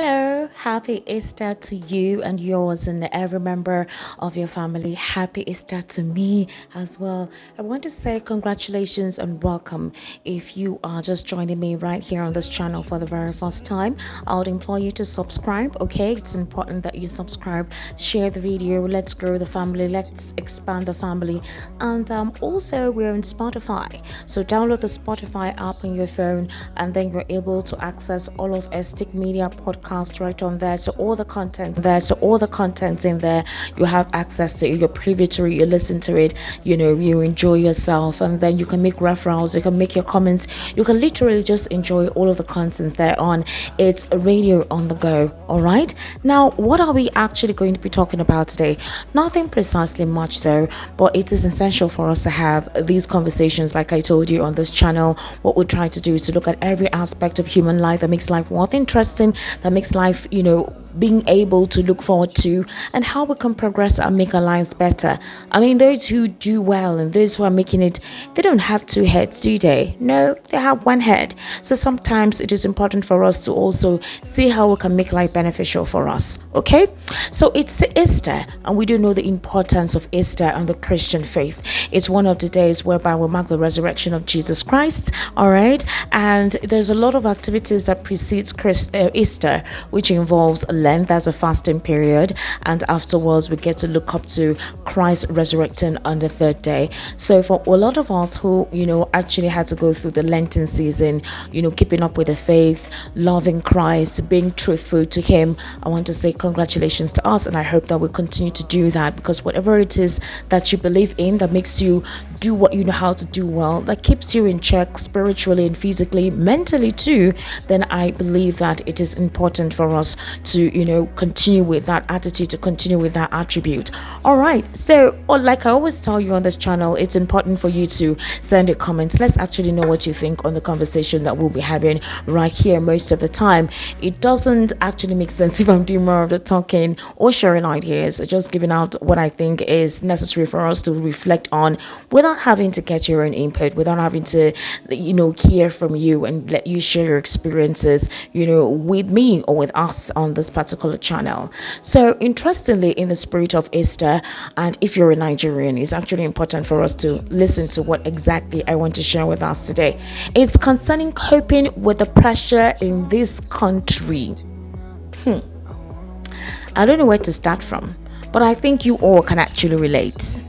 Hello, happy Easter to you and yours and every member of your family. Happy Easter to me as well. I want to say congratulations and welcome. If you are just joining me right here on this channel for the very first time, I would implore you to subscribe. Okay, it's important that you subscribe, share the video. Let's grow the family, let's expand the family. And also, we're on Spotify, so download the Spotify app on your phone, and then you're able to access all of EstiQ Media podcast right on there. So all the contents in there, you have access to it. You're privy to it, you listen to it, you enjoy yourself, and then you can make referrals, you can make your comments, you can literally just enjoy all of the contents there on It's Radio on the Go. All right, now what are we actually going to be talking about today? Nothing precisely much though, but it is essential for us to have these conversations. Like I told you on this channel, what we try to do is to look at every aspect of human life that makes life worth interesting, that makes life, being able to look forward to, and how we can progress and make our lives better. I mean, those who do well and those who are making it, they don't have two heads, do they? No, they have one head. So sometimes it is important for us to also see how we can make life beneficial for us. Okay, so it's Easter, and we do know the importance of Easter and the Christian faith. It's one of the days whereby we mark the resurrection of Jesus Christ. All right, and there's a lot of activities that precedes Easter, which involves Lent as a fasting period, and afterwards we get to look up to Christ resurrecting on the third day. So for a lot of us who actually had to go through the Lenten season, keeping up with the faith, loving Christ, being truthful to him, I want to say congratulations to us, and I hope that we continue to do that, because whatever it is that you believe in that makes you do what you know how to do well, that keeps you in check spiritually and physically, mentally too, then I believe that it is important for us to continue with that attitude, to continue with that attribute. All right, so like I always tell you on this channel, it's important for you to send a comment. Let's actually know what you think on the conversation that we'll be having right here. Most of the time it doesn't actually make sense if I'm doing more of the talking or sharing ideas, or just giving out what I think is necessary for us to reflect on, without having to get your own input, without having to hear from you and let you share your experiences with me or with us on this particular channel. So interestingly, in the spirit of Easter, and if you're a Nigerian, it's actually important for us to listen to what exactly I want to share with us today. It's concerning coping with the pressure in this country. I don't know where to start from, but I think you all can actually relate.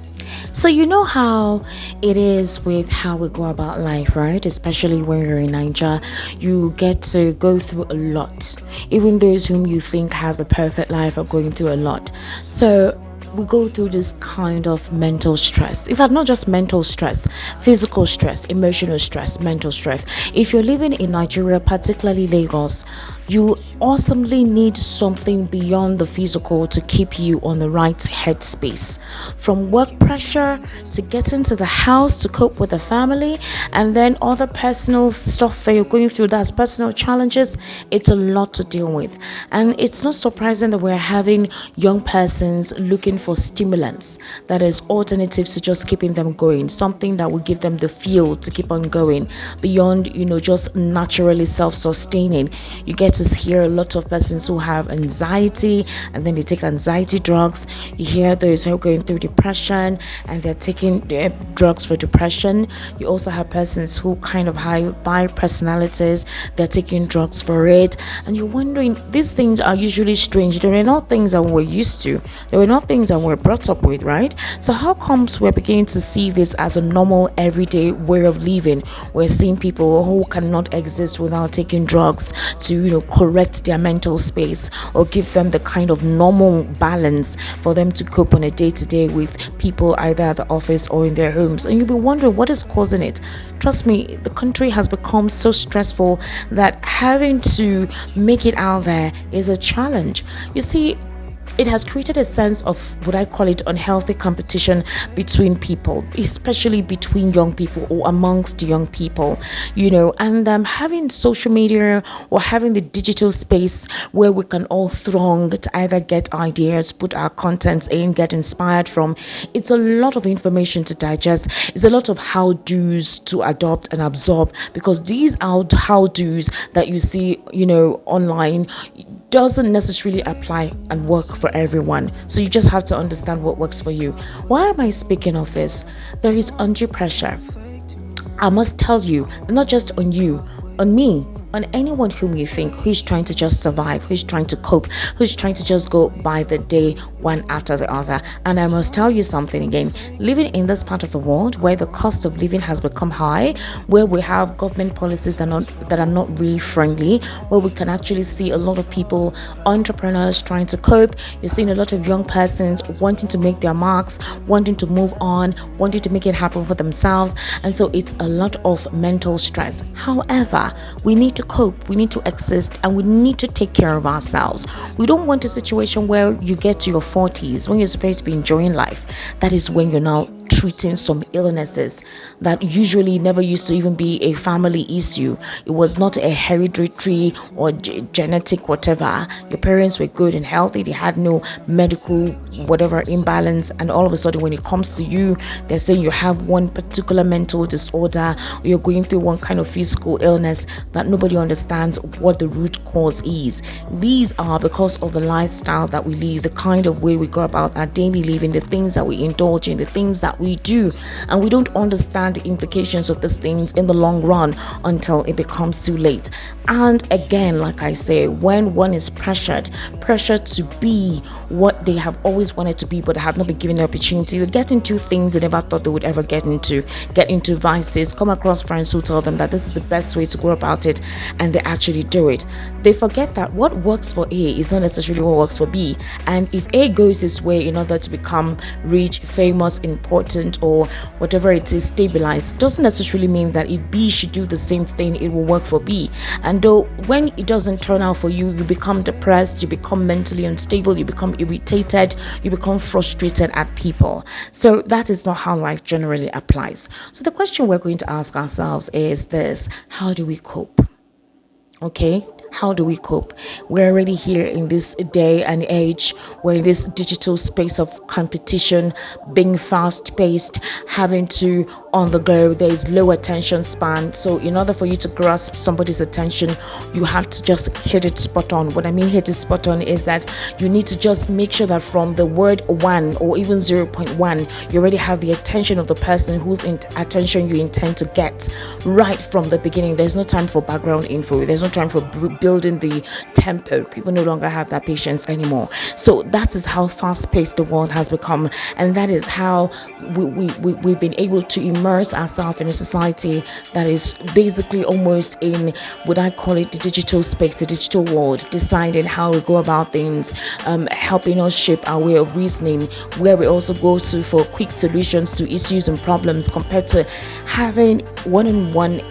So you know how it is with how we go about life, right? Especially when you're in Nigeria, you get to go through a lot. Even those whom you think have a perfect life are going through a lot. So we go through this kind of mental stress. In fact, not just mental stress, physical stress, emotional stress, mental stress. If you're living in Nigeria, particularly Lagos, you awesomely need something beyond the physical to keep you on the right headspace. From work pressure to getting to the house to cope with the family, and then other personal stuff that you're going through, that's personal challenges. It's a lot to deal with. And it's not surprising that we're having young persons looking for stimulants, that is alternatives to just keeping them going, something that will give them the fuel to keep on going beyond just naturally self-sustaining. You get to hear a lot of persons who have anxiety, and then they take anxiety drugs. You hear those who are going through depression and they're taking drugs for depression. You also have persons who kind of have bi personalities, they're taking drugs for it, and you're wondering, these things are usually strange. They were not things that we're used to, they were not things that we're brought up with, right? So how comes we're beginning to see this as a normal everyday way of living? We're seeing people who cannot exist without taking drugs to correct their mental space, or give them the kind of normal balance for them to cope on a day-to-day with people either at the office or in their homes. And you'll be wondering what is causing it. Trust me, the country has become so stressful that having to make it out there is a challenge. You see, it has created a sense of what I call it unhealthy competition between people, especially between young people or amongst young people, and having social media or having the digital space where we can all throng to either get ideas, put our contents in, get inspired from. It's a lot of information to digest. It's a lot of how-dos to adopt and absorb, because these are how-dos that you see, online doesn't necessarily apply and work for everyone. So you just have to understand what works for you. Why am I speaking of this? There is undue pressure. I must tell you, not just on you, on me, on anyone whom you think who's trying to just survive, who's trying to cope, who's trying to just go by the day one after the other. And I must tell you something again, living in this part of the world where the cost of living has become high, where we have government policies that are not really friendly, where we can actually see a lot of people, entrepreneurs trying to cope. You're seeing a lot of young persons wanting to make their marks, wanting to move on, wanting to make it happen for themselves. And so it's a lot of mental stress. However, we need to cope, we need to exist, and we need to take care of ourselves. We don't want a situation where you get to your 40s when you're supposed to be enjoying life. That is when you're now treating some illnesses that usually never used to even be a family issue. It was not a hereditary or genetic whatever. Your parents were good and healthy, they had no medical whatever imbalance, and all of a sudden when it comes to you, they're saying you have one particular mental disorder, or you're going through one kind of physical illness that nobody understands what the root cause is. These are because of the lifestyle that we live, the kind of way we go about our daily living, the things that we indulge in, the things that we do, and we don't understand the implications of these things in the long run until it becomes too late. And again, like I say, when one is pressured to be what they have always wanted to be but have not been given the opportunity, they get into things they never thought they would ever get into vices, come across friends who tell them that this is the best way to go about it, and they actually do it. They forget that what works for A is not necessarily what works for B, and if A goes this way in order to become rich, famous, important, or whatever it is, stabilized, doesn't necessarily mean that if B should do the same thing, it will work for B. And though when it doesn't turn out for you, you become depressed, you become mentally unstable, you become irritated, you become frustrated at people. So that is not how life generally applies. So the question we're going to ask ourselves is this: how do we cope? Okay, how do we cope? We're already here in this day and age. We're in this digital space of competition, being fast-paced, having to on the go. There's low attention span. So in order for you to grasp somebody's attention, you have to just hit it spot on. What I mean hit it spot on is that you need to just make sure that from the word 1 or even 0.1, you already have the attention of the person whose attention you intend to get right from the beginning. There's no time for background info. There's no time for building the tempo. People no longer have that patience anymore. So that is how fast-paced the world has become, and that is how we've been able to immerse ourselves in a society that is basically almost in what I call it the digital space, the digital world, deciding how we go about things, helping us shape our way of reasoning, where we also go to for quick solutions to issues and problems, compared to having one-on-one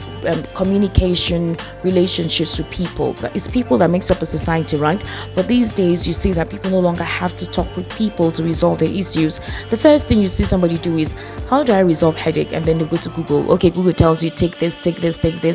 communication, relationships with people. But it's people that makes up a society, right? But these days you see that people no longer have to talk with people to resolve their issues. The first thing you see somebody do is, how do I resolve headache? And then they go to Google. Okay, Google tells you take this,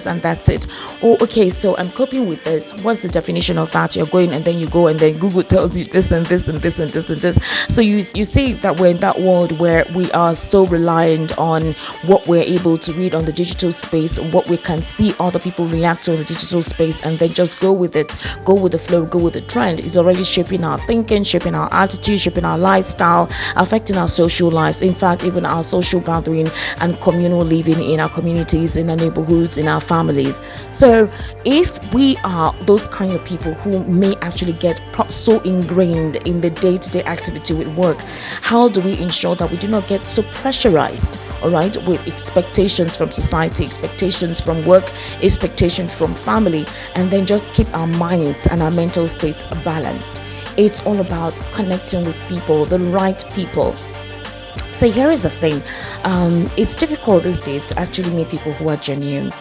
and that's it. Or okay, so I'm coping with this. What's the definition of that? You're going, and then you go, and then Google tells you this and this and this and this and this. So you see that we're in that world where we are so reliant on what we're able to read on the digital space, what we can see other people react to in the digital space, and then just go with it, go with the flow, go with the trend. It's already shaping our thinking, shaping our attitude, shaping our lifestyle, affecting our social lives, in fact even our social gathering and communal living in our communities, in our neighborhoods, in our families. So if we are those kind of people who may actually get so ingrained in the day-to-day activity with work, how do we ensure that we do not get so pressurized, all right, with expectations from society, expectations from work, expectations from family, and then just keep our minds and our mental state balanced? It's all about connecting with people, the right people. So here is the thing, it's difficult these days to actually meet people who are genuine.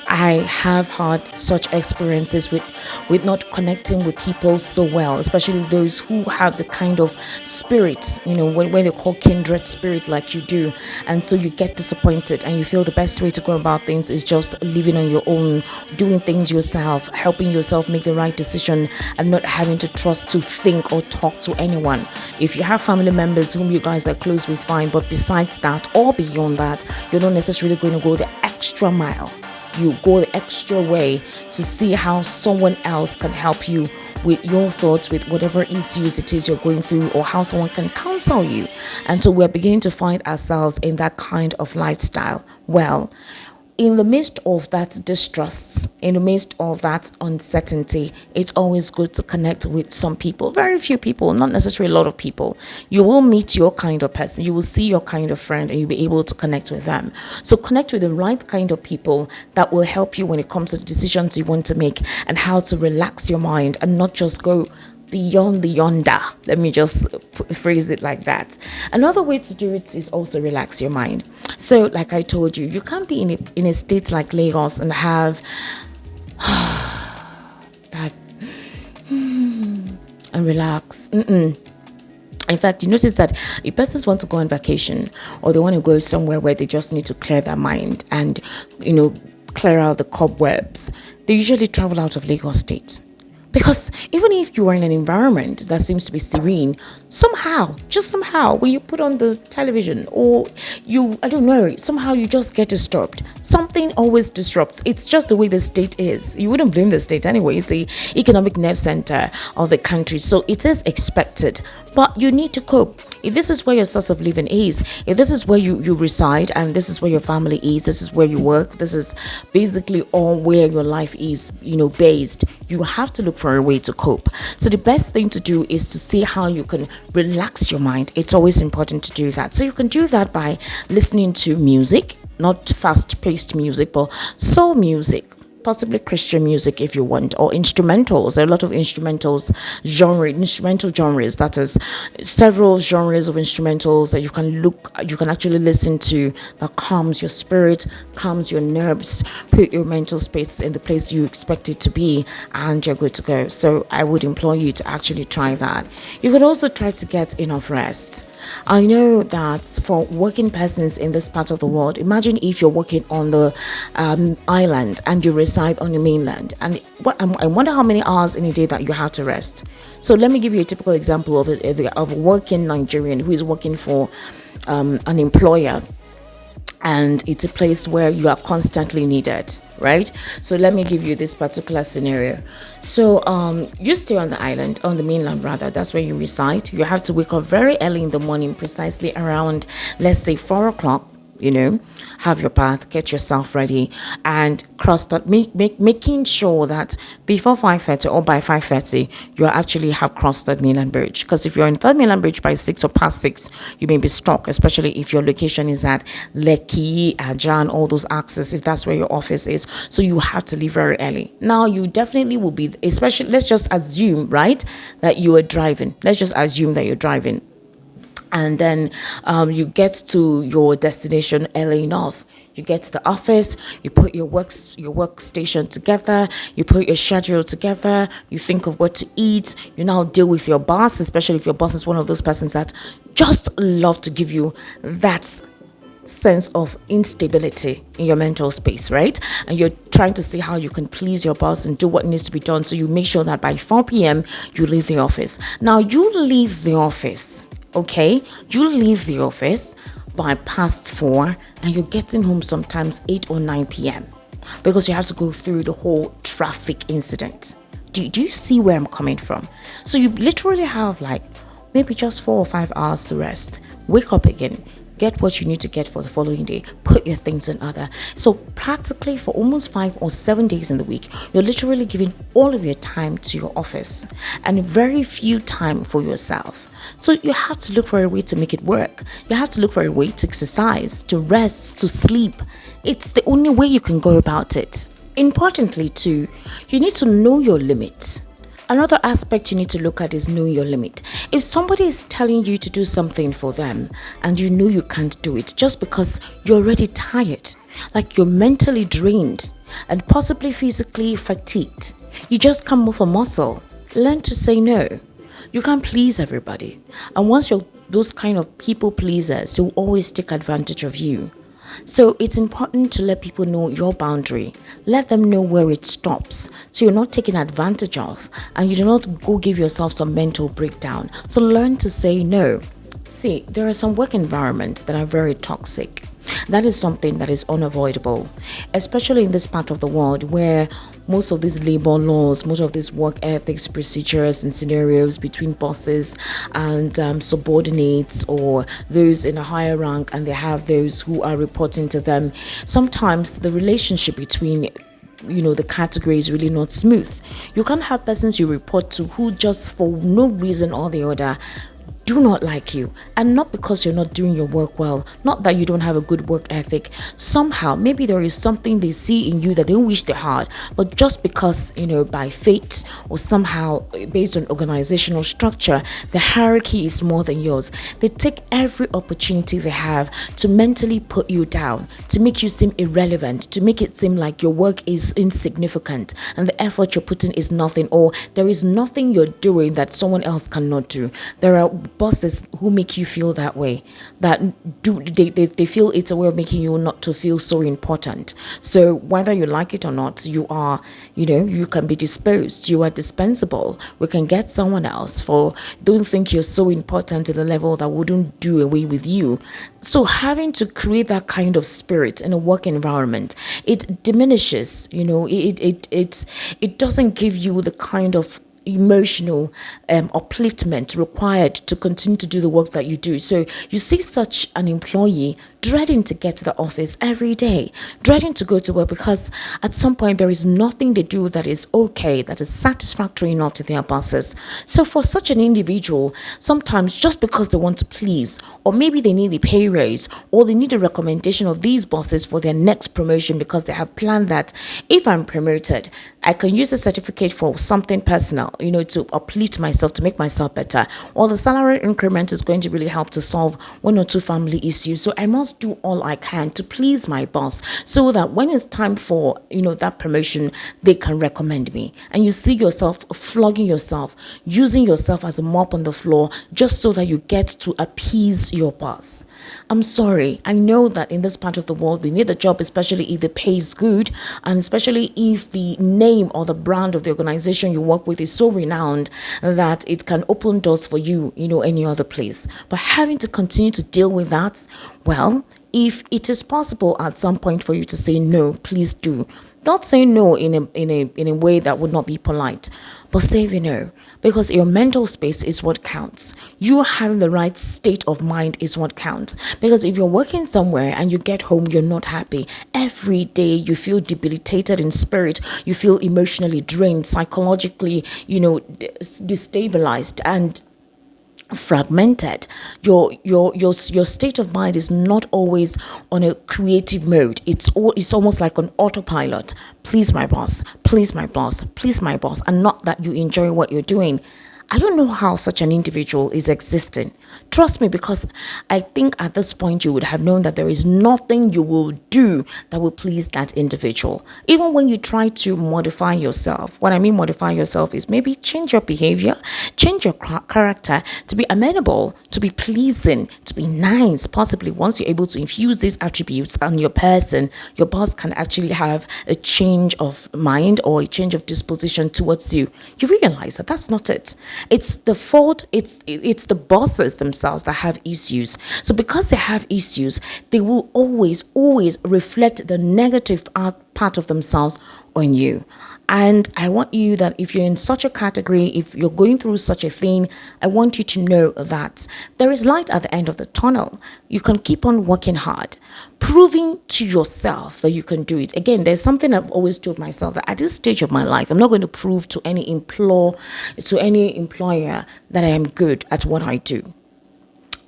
I have had such experiences with not connecting with people so well, especially those who have the kind of spirit, when they call kindred spirit like you do. And so you get disappointed and you feel the best way to go about things is just living on your own, doing things yourself, helping yourself make the right decision, and not having to trust to think or talk to anyone. If you have family members whom you guys are close with, fine, but besides that or beyond that, you're not necessarily going to go the extra mile. You go the extra way to see how someone else can help you with your thoughts, with whatever issues it is you're going through, or how someone can counsel you. And so we're beginning to find ourselves in that kind of lifestyle. Well, in the midst of that distrust, in the midst of that uncertainty, it's always good to connect with some people. Very few people, not necessarily a lot of people. You will meet your kind of person, you will see your kind of friend, and you'll be able to connect with them. So connect with the right kind of people that will help you when it comes to the decisions you want to make and how to relax your mind and not just go beyond the yonder. Let me just phrase it like that. Another way to do it is also relax your mind. So like I told you, you can't be in a state like Lagos and have that and relax. In fact, you notice that if persons want to go on vacation or they want to go somewhere where they just need to clear their mind and clear out the cobwebs, they usually travel out of Lagos State. Because even if you are in an environment that seems to be serene, just somehow, when you put on the television or somehow you just get disturbed. Something always disrupts. It's just the way the state is. You wouldn't blame the state anyway. It's the economic nerve center of the country. So it is expected. But you need to cope. If this is where your source of living is, if this is where you reside and this is where your family is, this is where you work, this is basically all where your life is, based, you have to look for a way to cope. So the best thing to do is to see how you can relax your mind. It's always important to do that. So you can do that by listening to music, not fast-paced music, but soul music, possibly Christian music if you want, or instrumentals. There are a lot of instrumental genres, that is several genres of instrumentals that you can actually listen to, that calms your spirit, calms your nerves, put your mental space in the place you expect it to be, and you're good to go. So I would implore you to actually try that. You could also try to get enough rest. I know that for working persons in this part of the world, imagine if you're working on the island and you reside on the mainland, and I wonder how many hours in a day that you have to rest. So let me give you a typical example of a working Nigerian who is working for an employer, and it's a place where you are constantly needed, right? So let me give you this particular scenario. So you stay on the island, on the mainland rather, that's where you reside. You have to wake up very early in the morning, precisely around, let's say 4 o'clock, have your bath, get yourself ready, and cross that, making sure that before 5:30 or by 5:30 you actually have crossed that mainland bridge. Because if you're in third mainland bridge by 6 or past 6, you may be stuck, especially if your location is at Lekki, Ajan, all those axes, if that's where your office is. So you have to leave very early. Now you definitely will be, especially, let's just assume, right, that you are driving. And then you get to your destination early enough. You get to the office, you put your workstation together, you put your schedule together, you think of what to eat, you now deal with your boss, especially if your boss is one of those persons that just love to give you that sense of instability in your mental space, right? And you're trying to see how you can please your boss and do what needs to be done. So you make sure that by 4 p.m. you leave the office. Now you leave the office. Okay, you leave the office by past 4 and you're getting home sometimes 8 or 9 p.m. because you have to go through the whole traffic incident. Do you see where I'm coming from? So you literally have like maybe just 4 or 5 hours to rest, wake up again, get what you need to get for the following day, put your things in order. So practically for almost 5 or 7 days in the week, you're literally giving all of your time to your office and very few time for yourself. So you have to look for a way to make it work. You have to look for a way to exercise, to rest, to sleep. It's the only way you can go about it. Importantly too, you need to know your limits. Another aspect you need to look at is knowing your limit. If somebody is telling you to do something for them and you know you can't do it just because you're already tired, like you're mentally drained, and possibly physically fatigued. You just can't move a muscle. Learn to say no. You can't please everybody. And once you're those kind of people pleasers, they'll always take advantage of you. So it's important to let people know your boundary. Let them know where it stops so you're not taken advantage of and you do not go give yourself some mental breakdown. So learn to say no. See, there are some work environments that are very toxic. That is something that is unavoidable, especially in this part of the world where most of these labor laws, most of these work ethics, procedures, and scenarios between bosses and subordinates or those in a higher rank, and they have those who are reporting to them. Sometimes the relationship between the category is really not smooth. You can't have persons you report to who just for no reason or the other do not like you, and not because you're not doing your work well, not that you don't have a good work ethic. Somehow maybe there is something they see in you that they wish they had, but just because by fate or somehow based on organizational structure, the hierarchy is more than yours. They take every opportunity they have to mentally put you down, to make you seem irrelevant, to make it seem like your work is insignificant and the effort you're putting is nothing, or there is nothing you're doing that someone else cannot do. There are bosses who make you feel that way, that they feel it's a way of making you not to feel so important. So whether you like it or not, you are you can be disposed, you are dispensable. We can get someone else. For don't think you're so important to the level that wouldn't do away with you. So having to create that kind of spirit in a work environment, it diminishes, it doesn't give you the kind of emotional upliftment required to continue to do the work that you do. So you see such an employee dreading to get to the office every day, dreading to go to work because at some point there is nothing they do that is okay, that is satisfactory enough to their bosses. So for such an individual, sometimes just because they want to please, or maybe they need a pay raise, or they need a recommendation of these bosses for their next promotion because they have planned that if I'm promoted, I can use a certificate for something personal, to uplift myself, to make myself better. Or the salary increment is going to really help to solve one or two family issues. So I must do all I can to please my boss so that when it's time for, that promotion, they can recommend me. And you see yourself flogging yourself, using yourself as a mop on the floor just so that you get to appease your boss. I'm sorry. I know that in this part of the world, we need the job, especially if the pay is good, and especially if the name or the brand of the organization you work with is so renowned that it can open doors for you, any other place. But having to continue to deal with that, well, if it is possible at some point for you to say no, please do. Not say no in a way that would not be polite, but say the no, because your mental space is what counts. You having the right state of mind is what counts. Because if you're working somewhere and you get home, you're not happy. Every day you feel debilitated in spirit, you feel emotionally drained, psychologically, destabilized and fragmented. Your state of mind is not always on a creative mode. It's almost like an autopilot. Please my boss, please my boss, please my boss, and not that you enjoy what you're doing. I don't know how such an individual is existing. Trust me, because I think at this point you would have known that there is nothing you will do that will please that individual. Even when you try to modify yourself, what I mean modify yourself is maybe change your behavior, change your character to be amenable, to be pleasing, to be nice. Possibly once you're able to infuse these attributes on your person, your boss can actually have a change of mind or a change of disposition towards you. You realize that that's not it. It's the fault, it's the bosses themselves that have issues. So because they have issues, they will always reflect the negative part of themselves on you. And I want you that if you're in such a category, if you're going through such a thing, I want you to know that there is light at the end of the tunnel. You can keep on working hard, proving to yourself that you can do it. Again, there's something I've always told myself, that at this stage of my life, I'm not going to prove to any employer that I am good at what I do.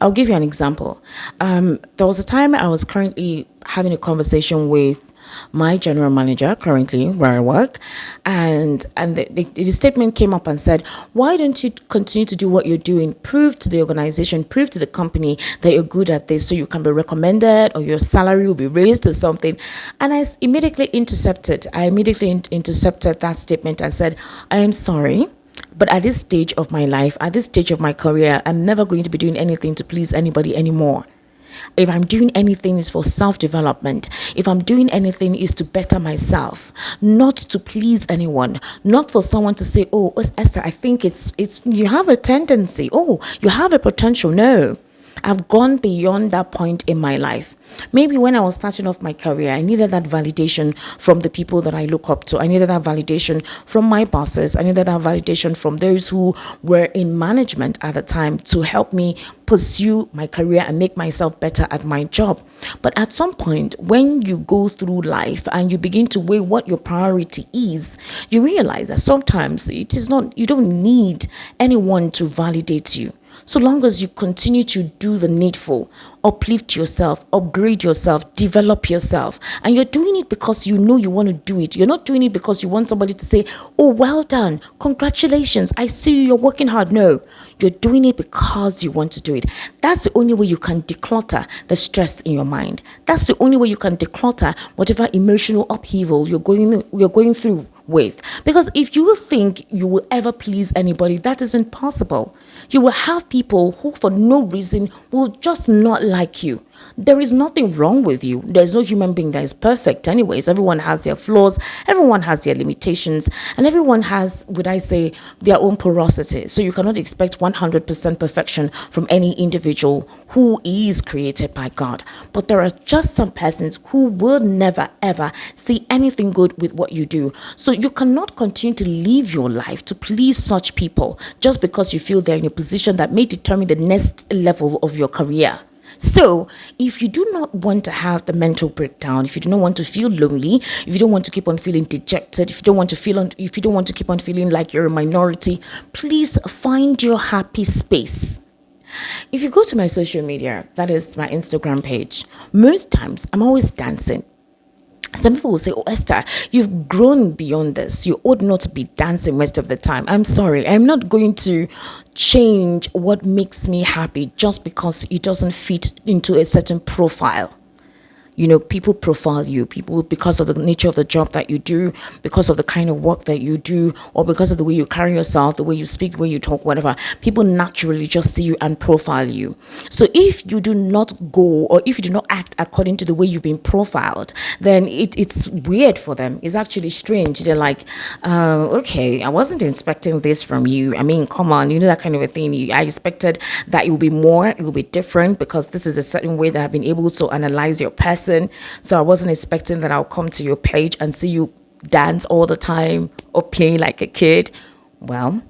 I'll give you an example. There was a time I was currently having a conversation with my general manager currently where I work, and the statement came up and said, why don't you continue to do what you're doing? Prove to the organization, prove to the company that you're good at this, so you can be recommended or your salary will be raised or something. And I immediately intercepted. Intercepted that statement and said, I am sorry, but at this stage of my life, at this stage of my career, I'm never going to be doing anything to please anybody anymore. If I'm doing anything, it's for self-development. If I'm doing anything, is to better myself, not to please anyone, not for someone to say, oh, Esther, I think it's you have a tendency, oh, you have a potential. No, I've gone beyond that point in my life. Maybe when I was starting off my career, I needed that validation from the people that I look up to. I needed that validation from my bosses. I needed that validation from those who were in management at the time to help me pursue my career and make myself better at my job. But at some point, when you go through life and you begin to weigh what your priority is, you realize that sometimes it is not, you don't need anyone to validate you. So long as you continue to do the needful, uplift yourself, upgrade yourself, develop yourself, and you're doing it because you know you want to do it. You're not doing it because you want somebody to say, oh, well done, congratulations, I see you're working hard. No, you're doing it because you want to do it. That's the only way you can declutter the stress in your mind. That's the only way you can declutter whatever emotional upheaval you're going through with. Because if you think you will ever please anybody, that isn't possible. You will have people who for no reason will just not like you. There is nothing wrong with you. There's no human being that is perfect anyways. Everyone has their flaws, everyone has their limitations, and everyone has, would I say, their own porosity. So you cannot expect 100% perfection from any individual who is created by God. But there are just some persons who will never ever see anything good with what you do. So you cannot continue to live your life to please such people just because you feel they're in a position that may determine the next level of your career. So if you do not want to have the mental breakdown, if you do not want to feel lonely, if you don't want to keep on feeling dejected, if you don't want to keep on feeling like you're a minority, please find your happy space. If you go to my social media, that is my Instagram page, most times I'm always dancing. Some people will say, oh, Esther, you've grown beyond this. You ought not to be dancing most of the time. I'm sorry. I'm not going to change what makes me happy just because it doesn't fit into a certain profile. You know, people profile you, people, because of the nature of the job that you do, because of the kind of work that you do, or because of the way you carry yourself, the way you speak, the way you talk, whatever. People naturally just see you and profile you. So if you do not go, or if you do not act according to the way you've been profiled, then it's weird for them. It's actually strange. They're like, okay, I wasn't expecting this from you. I mean, come on, you know, that kind of a thing. I expected that it will be more, it will be different, because this is a certain way that I've been able to analyze your person. So I wasn't expecting that I'll come to your page and see you dance all the time or play like a kid. Well,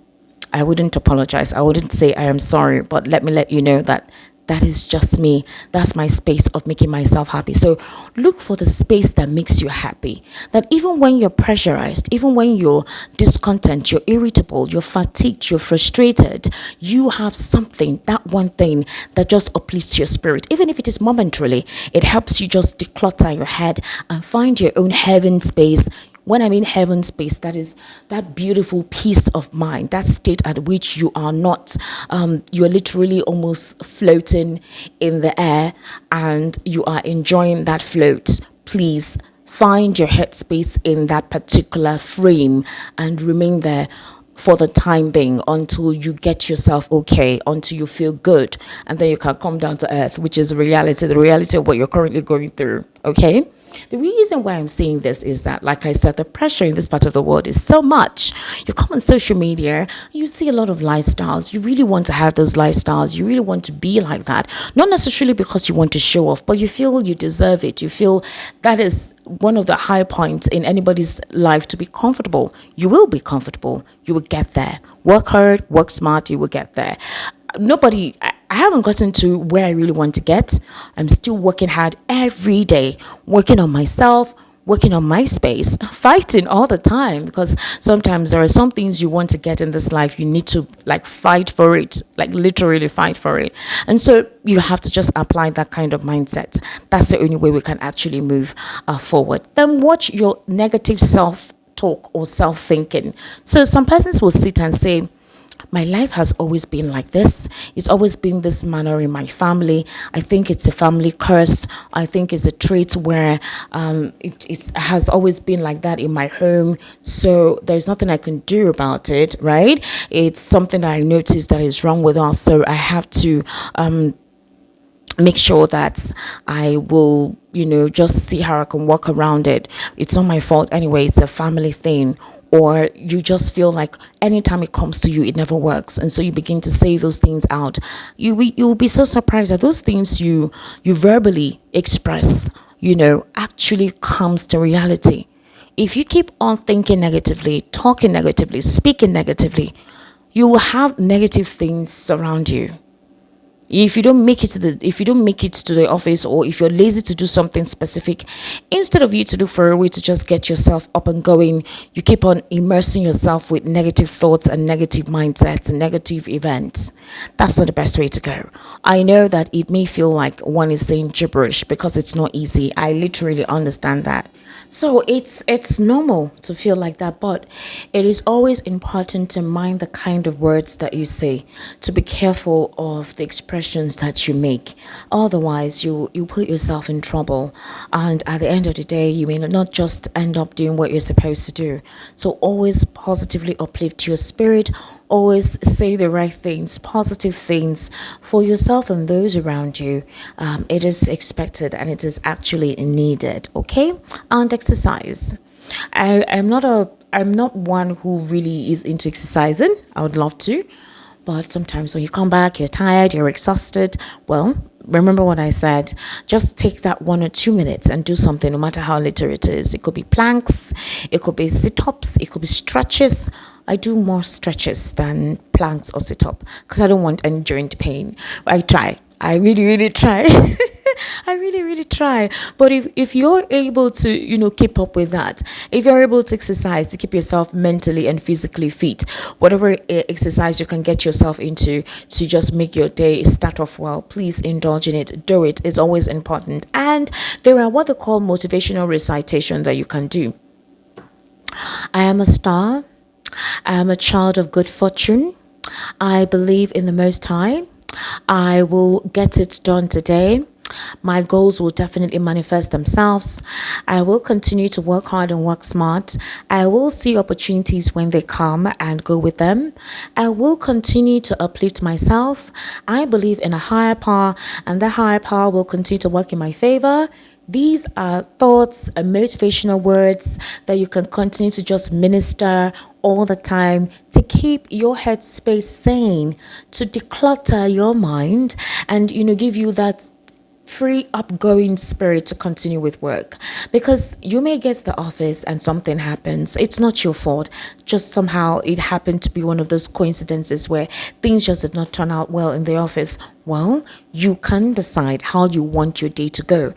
I wouldn't apologize. I wouldn't say I am sorry, but let me let you know that that is just me. That's my space of making myself happy. So look for the space that makes you happy. That even when you're pressurized, even when you're discontent, you're irritable, you're fatigued, you're frustrated, you have something, that one thing that just uplifts your spirit. Even if it is momentarily, it helps you just declutter your head and find your own heaven space. When I mean heaven space, that is that beautiful peace of mind, that state at which you are not, you're literally almost floating in the air and you are enjoying that float. Please find your headspace in that particular frame and remain there for the time being until you get yourself okay, until you feel good, and then you can come down to earth, which is the reality of what you're currently going through. Okay, the reason why I'm saying this is that, like I said, the pressure in this part of the world is so much. You come on social media, you see a lot of lifestyles. You really want to have those lifestyles. You really want to be like that, not necessarily because you want to show off, but you feel you deserve it. You feel that is one of the high points in anybody's life, to be comfortable. You will be comfortable. You will get there. Work hard, work smart, you will get there. I haven't gotten to where I really want to get. I'm still working hard every day, working on myself, working on my space, fighting all the time, because sometimes there are some things you want to get in this life, you need to like fight for it, like literally fight for it. And so you have to just apply that kind of mindset. That's the only way we can actually move forward. Then watch your negative self talk or self thinking. So some persons will sit and say, my life has always been like this. It's always been this manner in my family. I think it's a family curse. I think it's a trait where it has always been like that in my home. So there's nothing I can do about it, right? It's something that I noticed that is wrong with us. So I have to make sure that I will, just see how I can work around it. It's not my fault anyway. It's a family thing. Or you just feel like anytime it comes to you, it never works, and so you begin to say those things out. You'll be so surprised that those things you verbally express, actually comes to reality. If you keep on thinking negatively, talking negatively, speaking negatively, you will have negative things surround you. If you don't make it to the office, or if you're lazy to do something specific, instead of you to look for a way to just get yourself up and going, you keep on immersing yourself with negative thoughts and negative mindsets and negative events. That's not the best way to go. I know that it may feel like one is saying gibberish because it's not easy. I literally understand that. So it's normal to feel like that, but it is always important to mind the kind of words that you say, to be careful of the expressions that you make. Otherwise, you put yourself in trouble, and at the end of the day, you may not just end up doing what you're supposed to do. So always positively uplift your spirit. Always say the right things, positive things for yourself and those around you. It is expected and it is actually needed. Okay, and exercise. I'm not one who really is into exercising. I would love to, but sometimes when you come back, you're tired, you're exhausted. Well, remember what I said. Just take that 1 or 2 minutes and do something, no matter how little it is. It could be planks, it could be sit-ups, it could be stretches. I do more stretches than planks or sit-up because I don't want any joint pain. I try. I really, really try. I really, really try. But if you're able to, keep up with that, if you're able to exercise to keep yourself mentally and physically fit, whatever exercise you can get yourself into to just make your day start off well, please indulge in it. Do it. It's always important. And there are what they call motivational recitation that you can do. I am a star. I am a child of good fortune. I believe in the Most High. I will get it done today. My goals will definitely manifest themselves. I will continue to work hard and work smart. I will see opportunities when they come and go with them. I will continue to uplift myself. I believe in a higher power, and that higher power will continue to work in my favor. These are thoughts and motivational words that you can continue to just minister all the time to keep your headspace sane, to declutter your mind, and give you that free upgoing spirit to continue with work. Because you may get to the office and something happens. It's not your fault. Just somehow it happened to be one of those coincidences where things just did not turn out well in the office. Well, you can decide how you want your day to go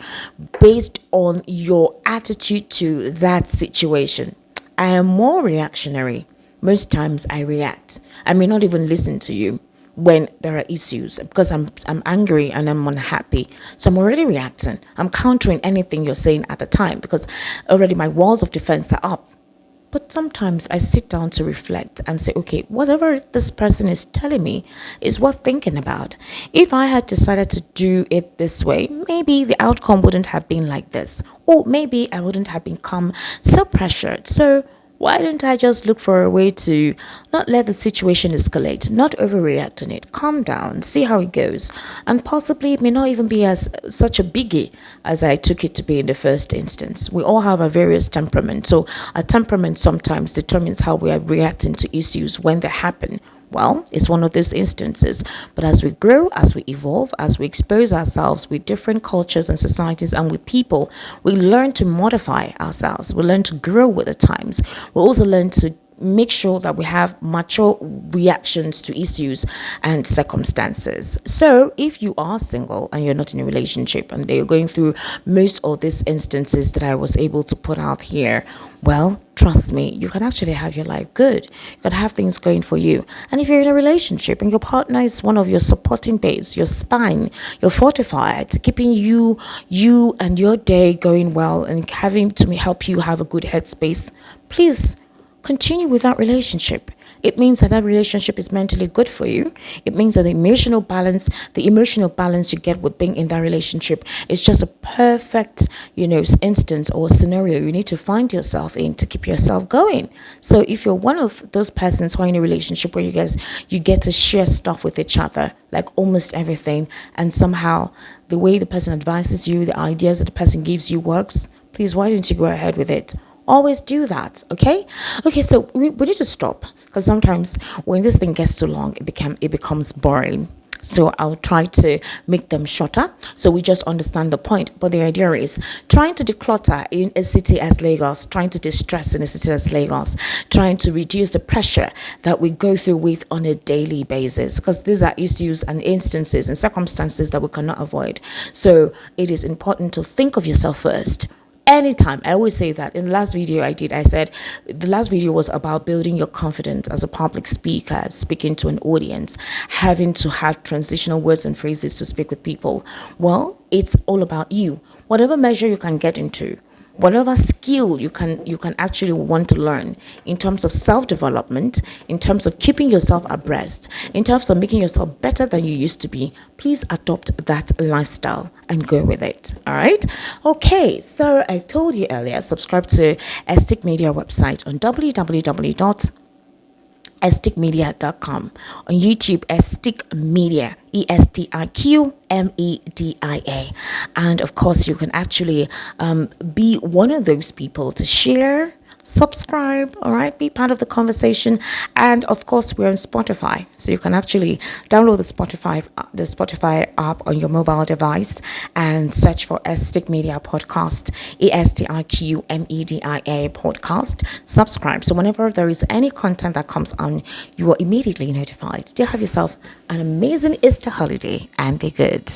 based on your attitude to that situation. I am more reactionary. Most times I react. I may not even listen to you when there are issues because I'm angry and I'm unhappy. So I'm already reacting. I'm countering anything you're saying at the time because already my walls of defense are up. But sometimes I sit down to reflect and say, okay, whatever this person is telling me is worth thinking about. If I had decided to do it this way, maybe the outcome wouldn't have been like this. Or maybe I wouldn't have become so pressured. So why don't I just look for a way to not let the situation escalate, not overreact on it, calm down, see how it goes, and possibly it may not even be as such a biggie as I took it to be in the first instance. We all have a various temperament, so our temperament sometimes determines how we are reacting to issues when they happen. Well, it's one of those instances. But as we grow, as we evolve, as we expose ourselves with different cultures and societies and with people, we learn to modify ourselves. We learn to grow with the times. We also learn to make sure that we have mature reactions to issues and circumstances. So if you are single and you're not in a relationship and they're going through most of these instances that I was able to put out here, well, trust me, you can actually have your life good. You can have things going for you. And if you're in a relationship and your partner is one of your supporting base, your spine, your fortified, keeping you and your day going well and having to help you have a good headspace, please continue with that relationship. It means that that relationship is mentally good for you. It means that the emotional balance you get with being in that relationship is just a perfect, instance or scenario you need to find yourself in to keep yourself going. So if you're one of those persons who are in a relationship where you get to share stuff with each other, like almost everything, and somehow the way the person advises you, the ideas that the person gives you works, please, why don't you go ahead with it? Always do that. Okay, so we need to stop, because sometimes when this thing gets too long, it becomes boring. So I'll try to make them shorter so we just understand the point. But the idea is trying to declutter in a city as Lagos, trying to distress in a city as Lagos, trying to reduce the pressure that we go through with on a daily basis, because these are issues and instances and circumstances that we cannot avoid. So it is important to think of yourself first. Anytime. I always say that. In the last video I said the last video was about building your confidence as a public speaker, speaking to an audience, having to have transitional words and phrases to speak with people. Well, it's all about you. Whatever measure you can get into, whatever skill you can actually want to learn in terms of self-development, in terms of keeping yourself abreast, in terms of making yourself better than you used to be, please adopt that lifestyle and go with it. All right. Okay, so I told you earlier, subscribe to EstiQ Media website on www.estiqmedia.com, on YouTube, EstiQ Media, EstiQ Media. And of course, you can actually be one of those people to share, subscribe, all right, be part of the conversation. And of course, we're on Spotify, so you can actually download the Spotify app on your mobile device and search for EstiQ Media Podcast, EstiQ Media Podcast. Subscribe, so whenever there is any content that comes on, you are immediately notified. Do have yourself an amazing Easter holiday and be good.